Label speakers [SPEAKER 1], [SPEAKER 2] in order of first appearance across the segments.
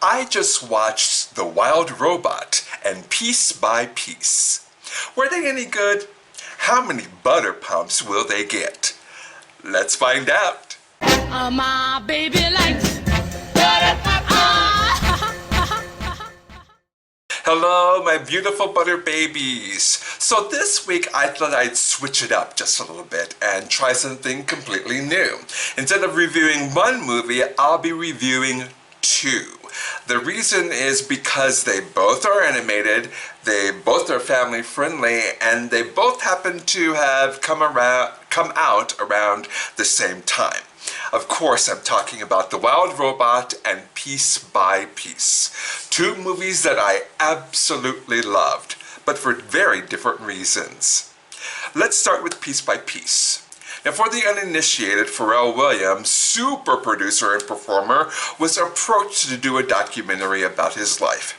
[SPEAKER 1] I just watched The Wild Robot and Piece by Piece. Were they any good? How many butter pumps will they get? Let's find out.
[SPEAKER 2] My baby likes butter.
[SPEAKER 1] Hello, my beautiful butter babies. So this week I thought I'd switch it up just a little bit and try something completely new. Instead of reviewing one movie, I'll be reviewing two. The reason is because they both are animated, they both are family friendly, and they both happen to have come out around the same time. Of course, I'm talking about The Wild Robot and Piece by Piece. Two movies that I absolutely loved, but for very different reasons. Let's start with Piece by Piece. Now, for the uninitiated, Pharrell Williams, super producer and performer, was approached to do a documentary about his life.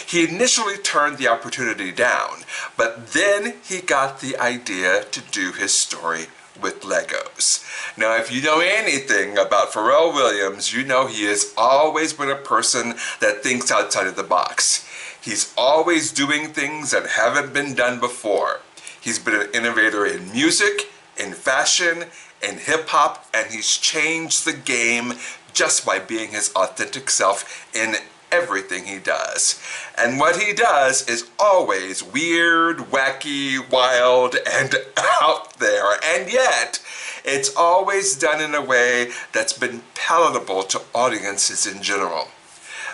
[SPEAKER 1] He initially turned the opportunity down, but then he got the idea to do his story with Legos. Now, if you know anything about Pharrell Williams, you know he has always been a person that thinks outside of the box. He's always doing things that haven't been done before. He's been an innovator in music, in fashion, in hip-hop, and he's changed the game just by being his authentic self in everything he does. And what he does is always weird, wacky, wild, and out there. And yet, it's always done in a way that's been palatable to audiences in general.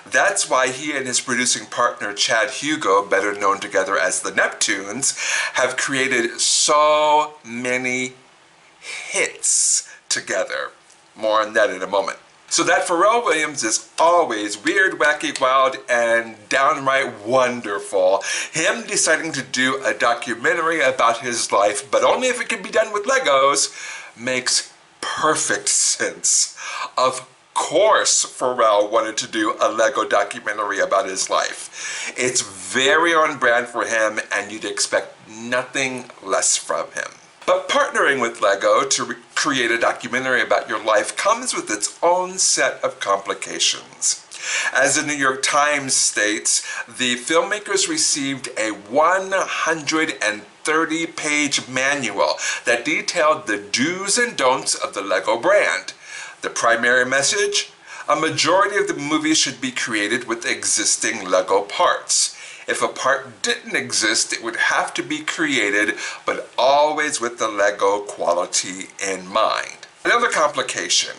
[SPEAKER 1] That's why he and his producing partner Chad Hugo, better known together as the Neptunes, have created so many hits together. More on that in a moment. So that Pharrell Williams is always weird, wacky, wild, and downright wonderful. Him deciding to do a documentary about his life, but only if it can be done with Legos, makes perfect sense. Of course Pharrell wanted to do a Lego documentary about his life. It's very on brand for him, and you'd expect nothing less from him. But partnering with Lego to create a documentary about your life comes with its own set of complications. As the New York Times states, the filmmakers received a 130-page manual that detailed the do's and don'ts of the Lego brand. The primary message? A majority of the movie should be created with existing Lego parts. If a part didn't exist, it would have to be created, but always with the Lego quality in mind. Another complication,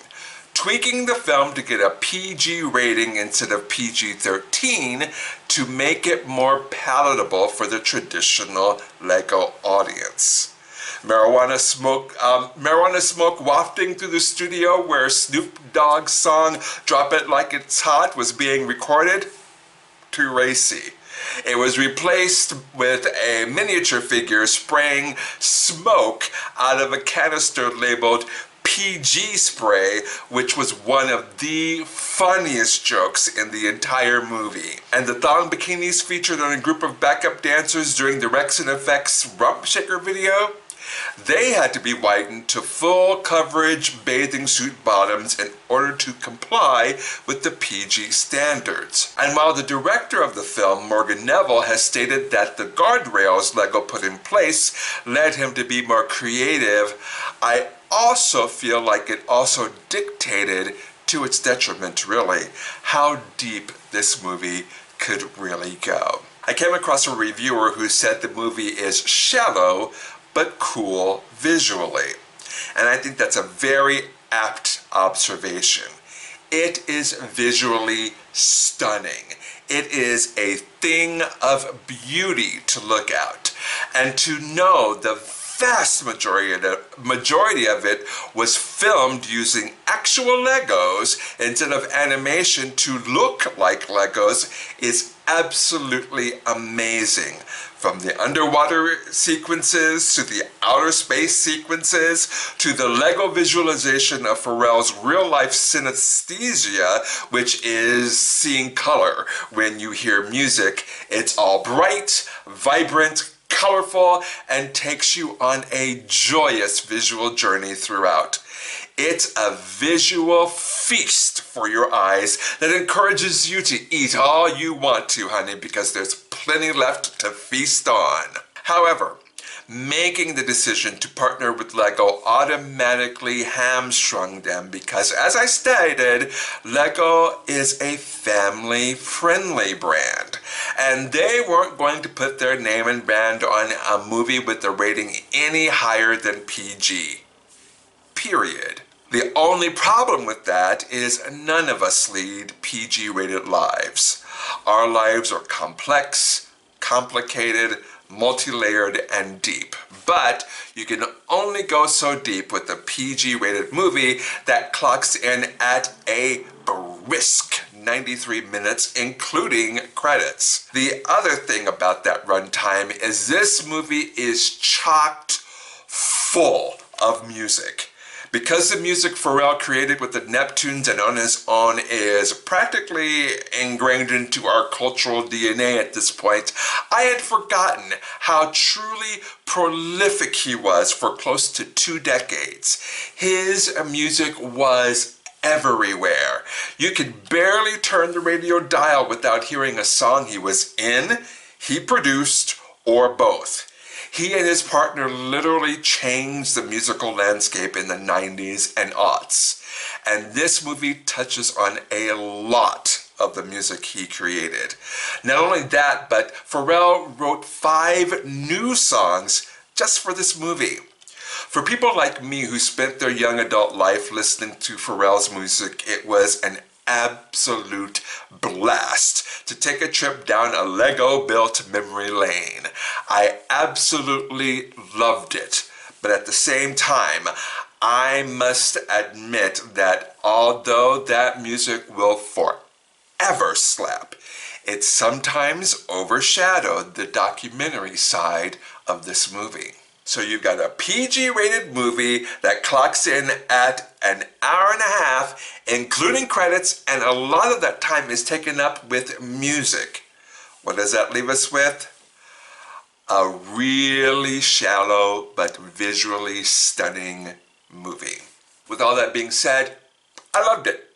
[SPEAKER 1] tweaking the film to get a PG rating instead of PG-13 to make it more palatable for the traditional Lego audience. Marijuana smoke wafting through the studio where Snoop Dogg's song Drop It Like It's Hot was being recorded? Too racy. It was replaced with a miniature figure spraying smoke out of a canister labeled PG spray, which was one of the funniest jokes in the entire movie. And the thong bikinis featured on a group of backup dancers during the Rex and Effects Rump Shaker video, they had to be whitened to full coverage bathing suit bottoms in order to comply with the PG standards. And while the director of the film, Morgan Neville, has stated that the guardrails Lego put in place led him to be more creative, I also feel like it also dictated, to its detriment really, how deep this movie could really go. I came across a reviewer who said the movie is shallow but cool visually. And I think that's a very apt observation. It is visually stunning. It is a thing of beauty to look at. And to know the vast majority of it was filmed using actual Legos instead of animation to look like Legos is absolutely amazing. From the underwater sequences, to the outer space sequences, to the Lego visualization of Pharrell's real-life synesthesia, which is seeing color when you hear music. It's all bright, vibrant, colorful, and takes you on a joyous visual journey throughout. It's a visual feast for your eyes that encourages you to eat all you want to, honey, because there's plenty left to feast on. However, making the decision to partner with Lego automatically hamstrung them because, as I stated, Lego is a family-friendly brand, and they weren't going to put their name and brand on a movie with a rating any higher than PG. Period. The only problem with that is none of us lead PG-rated lives. Our lives are complex, complicated, multi-layered, and deep. But you can only go so deep with a PG-rated movie that clocks in at a brisk 93 minutes, including credits. The other thing about that runtime is this movie is chocked full of music. Because the music Pharrell created with the Neptunes and on his own is practically ingrained into our cultural DNA at this point, I had forgotten how truly prolific he was for close to 2 decades. His music was everywhere. You could barely turn the radio dial without hearing a song he was in, he produced, or both. He and his partner literally changed the musical landscape in the 90s and aughts. And this movie touches on a lot of the music he created. Not only that, but Pharrell wrote 5 new songs just for this movie. For people like me who spent their young adult life listening to Pharrell's music, it was an absolute blast to take a trip down a Lego-built memory lane. I absolutely loved it, but at the same time, I must admit that although that music will forever slap, it sometimes overshadowed the documentary side of this movie. So you've got a PG-rated movie that clocks in at an hour and a half, including credits, and a lot of that time is taken up with music. What does that leave us with? A really shallow but visually stunning movie. With all that being said, I loved it.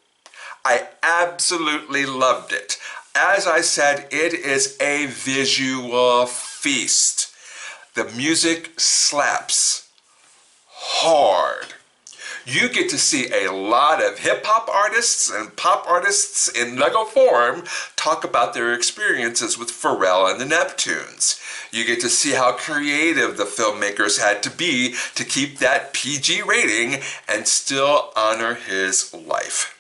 [SPEAKER 1] I absolutely loved it. As I said, it is a visual feast. The music slaps hard. You get to see a lot of hip-hop artists and pop artists in Lego form talk about their experiences with Pharrell and the Neptunes. You get to see how creative the filmmakers had to be to keep that PG rating and still honor his life.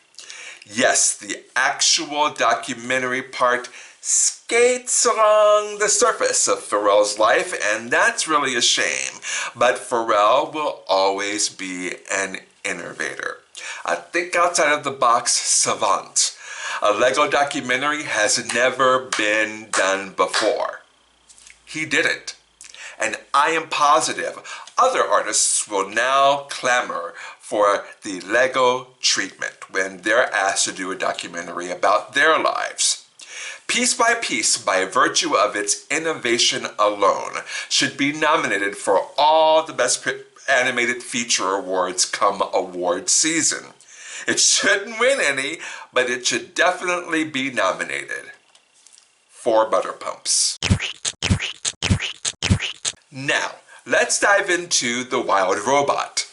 [SPEAKER 1] Yes, the actual documentary part skates along the surface of Pharrell's life, and that's really a shame. But Pharrell will always be an innovator, a think outside of the box savant. A Lego documentary has never been done before. He did it. And I am positive other artists will now clamor for the Lego treatment when they're asked to do a documentary about their lives. Piece by Piece, by virtue of its innovation alone, should be nominated for all the Best Animated Feature awards come award season. It shouldn't win any, but it should definitely be nominated. 4 butter pumps. Now, let's dive into The Wild Robot.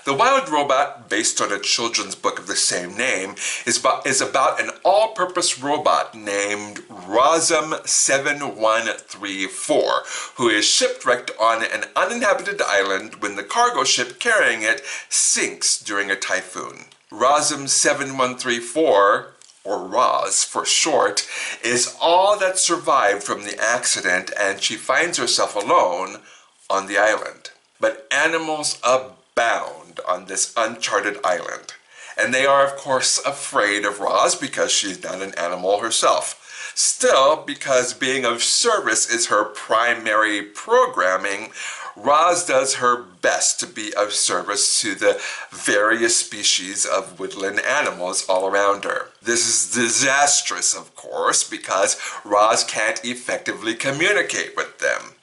[SPEAKER 1] The Wild Robot, based on a children's book of the same name, is about an all-purpose robot named Rosm 7134, who is shipwrecked on an uninhabited island when the cargo ship carrying it sinks during a typhoon. Rosm 7134, or Roz for short, is all that survived from the accident, and she finds herself alone on the island. But animals abound on this uncharted island, and they are of course afraid of Roz because she's not an animal herself. Still, because being of service is her primary programming, Roz does her best to be of service to the various species of woodland animals all around her. This is disastrous, of course, because Roz can't effectively communicate with them.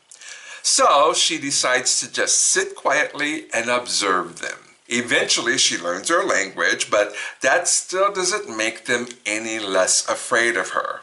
[SPEAKER 1] So she decides to just sit quietly and observe them. Eventually, she learns her language, but that still doesn't make them any less afraid of her.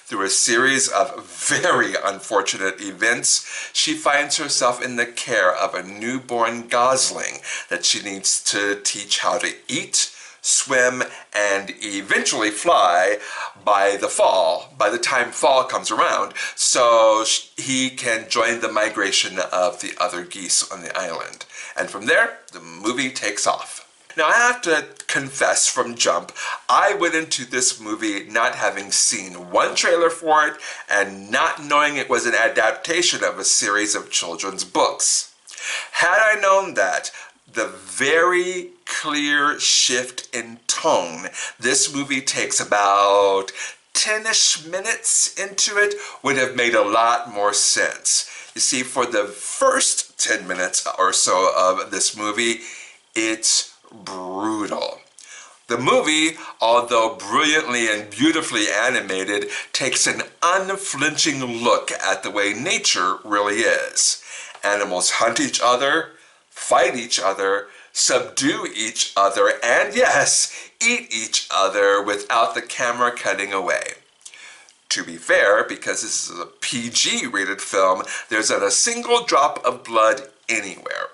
[SPEAKER 1] Through a series of very unfortunate events, she finds herself in the care of a newborn gosling that she needs to teach how to eat, swim, and eventually fly by the time fall comes around, so he can join the migration of the other geese on the island. And from there, the movie takes off. Now, I have to confess from jump, I went into this movie not having seen one trailer for it and not knowing it was an adaptation of a series of children's books. Had I known that, the very clear shift in tone this movie takes about 10-ish minutes into it would have made a lot more sense. You see, for the first 10 minutes or so of this movie, it's brutal. The movie, although brilliantly and beautifully animated, takes an unflinching look at the way nature really is. Animals hunt each other, fight each other, subdue each other, and yes, eat each other without the camera cutting away. To be fair, because this is a PG-rated film, there's not a single drop of blood anywhere.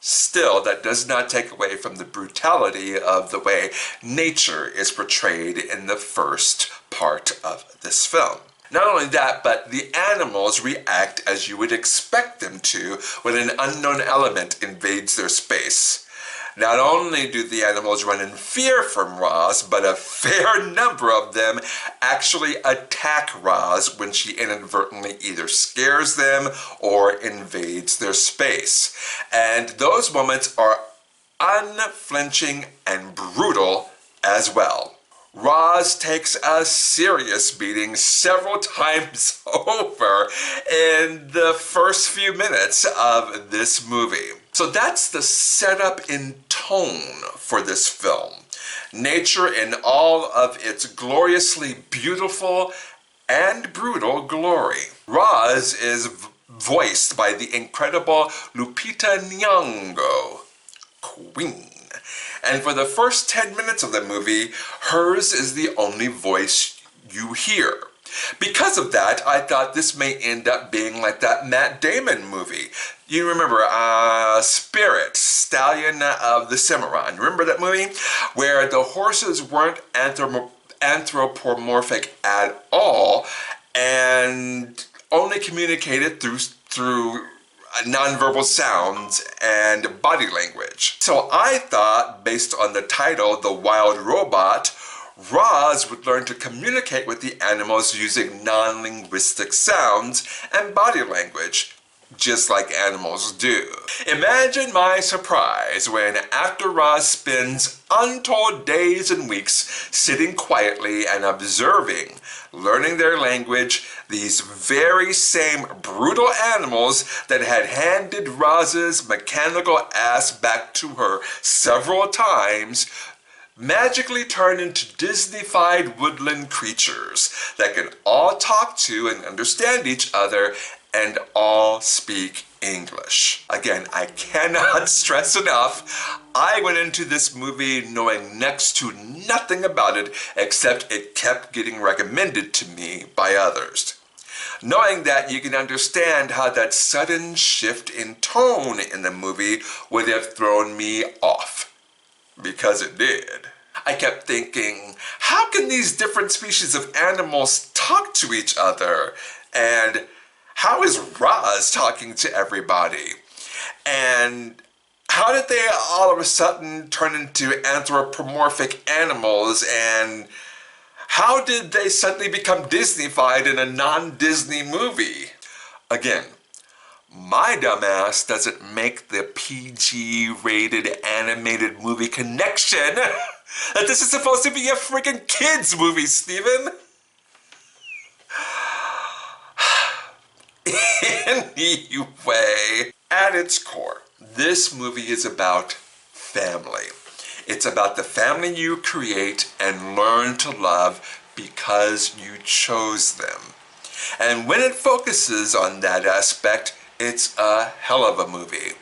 [SPEAKER 1] Still, that does not take away from the brutality of the way nature is portrayed in the first part of this film. Not only that, but the animals react as you would expect them to when an unknown element invades their space. Not only do the animals run in fear from Roz, but a fair number of them actually attack Roz when she inadvertently either scares them or invades their space. And those moments are unflinching and brutal as well. Roz takes a serious beating several times over in the first few minutes of this movie. So that's the setup in tone for this film. Nature in all of its gloriously beautiful and brutal glory. Roz is voiced by the incredible Lupita Nyong'o, Queen. And for the first 10 minutes of the movie, hers is the only voice you hear. Because of that, I thought this may end up being like that Matt Damon movie. You remember Spirit, Stallion of the Cimarron. Remember that movie? Where the horses weren't anthropomorphic at all and only communicated through nonverbal sounds and body language. So I thought, based on the title, The Wild Robot, Roz would learn to communicate with the animals using non-linguistic sounds and body language, just like animals do. Imagine my surprise when, after Roz spends untold days and weeks sitting quietly and observing, learning their language, these very same brutal animals that had handed Roz's mechanical ass back to her several times magically turn into Disney-fied woodland creatures that can all talk to and understand each other and all speak English. Again, I cannot stress enough, I went into this movie knowing next to nothing about it except it kept getting recommended to me by others. Knowing that, you can understand how that sudden shift in tone in the movie would have thrown me off. Because it did. I kept thinking, how can these different species of animals talk to each other? And how is Roz talking to everybody? And how did they all of a sudden turn into anthropomorphic animals? And how did they suddenly become Disney-fied in a non-Disney movie? Again, my dumbass doesn't make the PG-rated animated movie connection that this is supposed to be a freaking kids movie, Steven. Anyway, at its core, this movie is about family. It's about the family you create and learn to love because you chose them. And when it focuses on that aspect, it's a hell of a movie.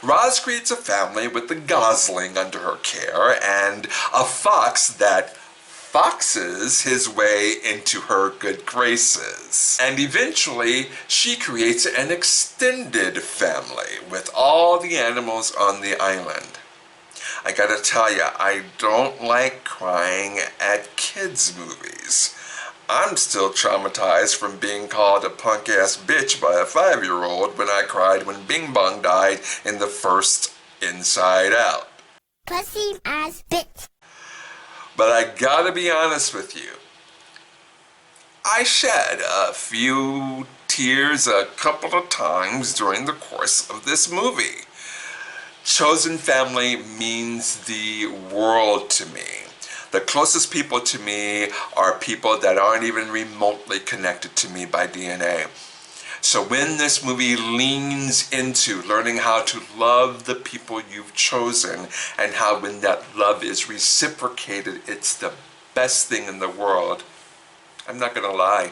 [SPEAKER 1] Roz creates a family with the gosling under her care and a fox that foxes his way into her good graces. And eventually, she creates an extended family with all the animals on the island. I gotta tell ya, I don't like crying at kids' movies. I'm still traumatized from being called a punk-ass bitch by a 5-year-old when I cried when Bing Bong died in the first Inside Out.
[SPEAKER 3] Pussy ass bitch.
[SPEAKER 1] But I gotta be honest with you. I shed a few tears a couple of times during the course of this movie. Chosen family means the world to me. The closest people to me are people that aren't even remotely connected to me by DNA. So when this movie leans into learning how to love the people you've chosen and how when that love is reciprocated, it's the best thing in the world, I'm not gonna lie.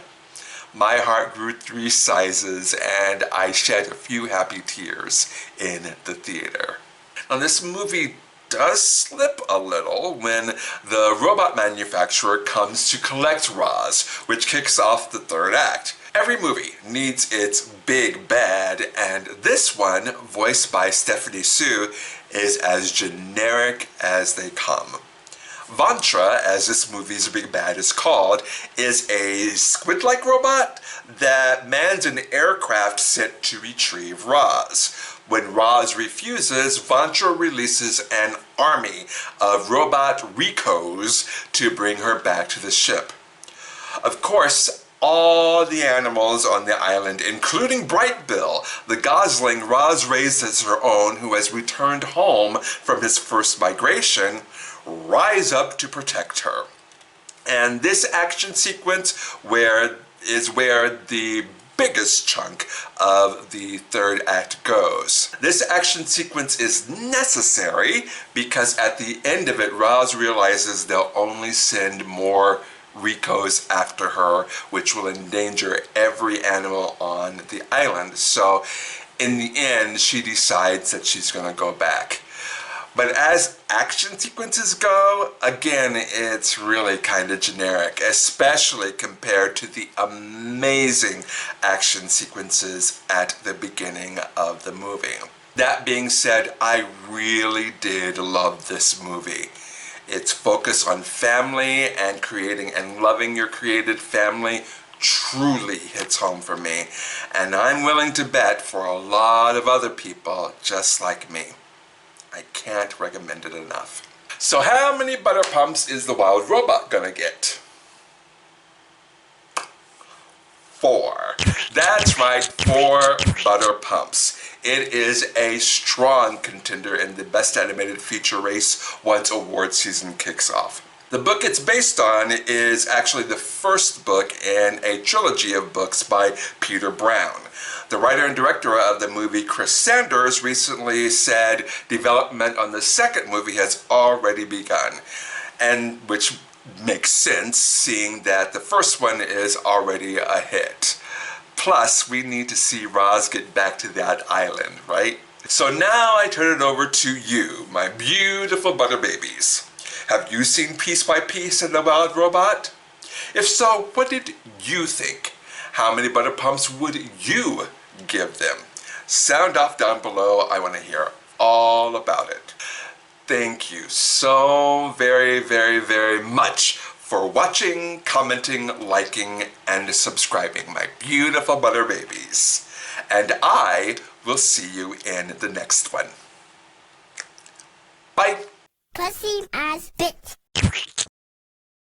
[SPEAKER 1] My heart grew 3 sizes and I shed a few happy tears in the theater. Now this movie does slip a little when the robot manufacturer comes to collect Roz, which kicks off the 3rd act. Every movie needs its big bad, and this one, voiced by Stephanie Sue, is as generic as they come. Vantra, as this movie's big bad is called, is a squid-like robot that mans an aircraft sent to retrieve Roz. When Roz refuses, Vantra releases an army of robot Ricos to bring her back to the ship. Of course, all the animals on the island, including Brightbill, the gosling Roz raised as her own, who has returned home from his first migration, rise up to protect her. And this action sequence is where the biggest chunk of the 3rd act goes. This action sequence is necessary because at the end of it, Roz realizes they'll only send more Ricos after her, which will endanger every animal on the island. So in the end, she decides that she's gonna go back. But as action sequences go, again, it's really kind of generic, especially compared to the amazing action sequences at the beginning of the movie. That being said, I really did love this movie. Its focus on family and creating and loving your created family truly hits home for me. And I'm willing to bet for a lot of other people just like me. I can't recommend it enough. So how many butter pumps is the wild robot gonna get? 4. That's right, 4 butter pumps. It is a strong contender in the Best Animated Feature race once award season kicks off. The book it's based on is actually the first book in a trilogy of books by Peter Brown. The writer and director of the movie, Chris Sanders, recently said development on the 2nd movie has already begun, and which makes sense seeing that the first one is already a hit. Plus, we need to see Roz get back to that island, right? So now I turn it over to you, my beautiful butter babies. Have you seen Piece by Piece and the Wild Robot? If so, what did you think? How many butter pumps would you give them? Sound off down below. I want to hear all about it. Thank you so very, very, very much for watching, commenting, liking, and subscribing, my beautiful butter babies. And I will see you in the next one. Bye.
[SPEAKER 3] Pussy ass bitch.